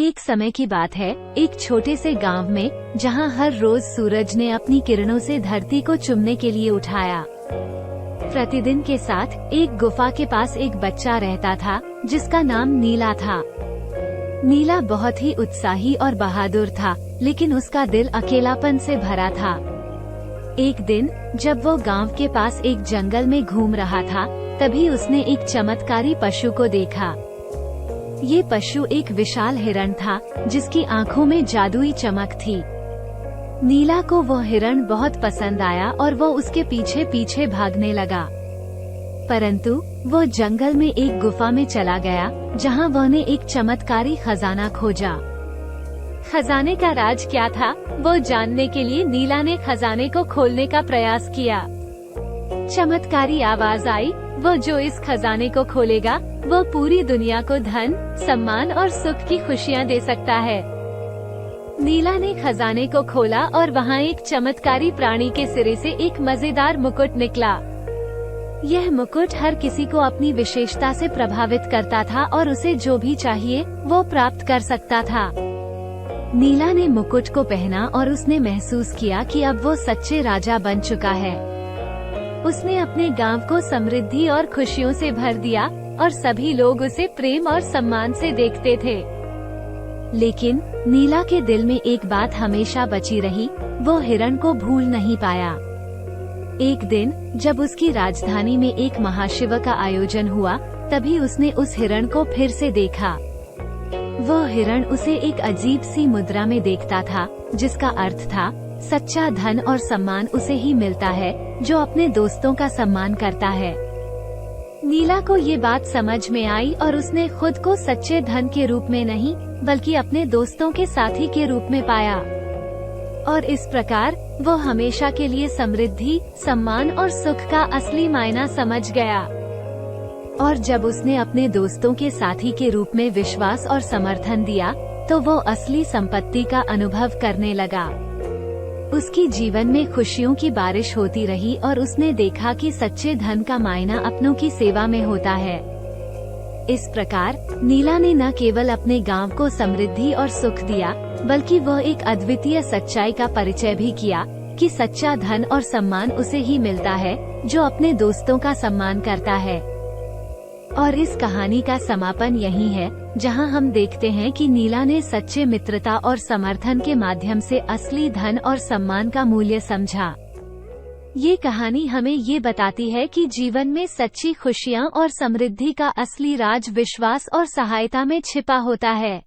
एक समय की बात है, एक छोटे से गांव में, जहां हर रोज सूरज ने अपनी किरणों से धरती को चुमने के लिए उठाया। प्रतिदिन के साथ एक गुफा के पास एक बच्चा रहता था, जिसका नाम नीला था। नीला बहुत ही उत्साही और बहादुर था, लेकिन उसका दिल अकेलापन से भरा था। एक दिन जब वो गांव के पास एक जंगल में घूम रहा था, तभी उसने एक चमत्कारी पशु को देखा। ये पशु एक विशाल हिरण था, जिसकी आंखों में जादुई चमक थी। नीला को वो हिरण बहुत पसंद आया और वो उसके पीछे पीछे भागने लगा। परंतु वो जंगल में एक गुफा में चला गया, जहां वहने एक चमत्कारी खजाना खोजा। खजाने का राज क्या था, वो जानने के लिए नीला ने खजाने को खोलने का प्रयास किया। चमत्कारी आवाज आई, वो जो इस खजाने को खोलेगा, वो पूरी दुनिया को धन, सम्मान और सुख की खुशियाँ दे सकता है। नीला ने खजाने को खोला और वहाँ एक चमत्कारी प्राणी के सिरे से एक मजेदार मुकुट निकला। यह मुकुट हर किसी को अपनी विशेषता से प्रभावित करता था और उसे जो भी चाहिए वो प्राप्त कर सकता था। नीला ने मुकुट को पहना और उसने महसूस किया कि अब वो सच्चे राजा बन चुका है। उसने अपने गांव को समृद्धि और खुशियों से भर दिया और सभी लोग उसे प्रेम और सम्मान से देखते थे। लेकिन नीला के दिल में एक बात हमेशा बची रही, वो हिरण को भूल नहीं पाया। एक दिन जब उसकी राजधानी में एक महाशिव का आयोजन हुआ, तभी उसने उस हिरण को फिर से देखा। वह हिरण उसे एक अजीब सी मुद्रा में देखता था, जिसका अर्थ था सच्चा धन और सम्मान उसे ही मिलता है जो अपने दोस्तों का सम्मान करता है। नीला को ये बात समझ में आई और उसने खुद को सच्चे धन के रूप में नहीं, बल्कि अपने दोस्तों के साथी के रूप में पाया। और इस प्रकार वो हमेशा के लिए समृद्धि, सम्मान और सुख का असली मायना समझ गया। और जब उसने अपने दोस्तों के साथी के रूप में विश्वास और समर्थन दिया, तो वो असली संपत्ति का अनुभव करने लगा। उसकी जीवन में खुशियों की बारिश होती रही और उसने देखा कि सच्चे धन का मायना अपनों की सेवा में होता है। इस प्रकार नीला ने न केवल अपने गांव को समृद्धि और सुख दिया, बल्कि वह एक अद्वितीय सच्चाई का परिचय भी किया कि सच्चा धन और सम्मान उसे ही मिलता है जो अपने दोस्तों का सम्मान करता है। और इस कहानी का समापन यही है, जहां हम देखते हैं कि नीला ने सच्चे मित्रता और समर्थन के माध्यम से असली धन और सम्मान का मूल्य समझा। ये कहानी हमें ये बताती है कि जीवन में सच्ची खुशियां और समृद्धि का असली राज विश्वास और सहायता में छिपा होता है।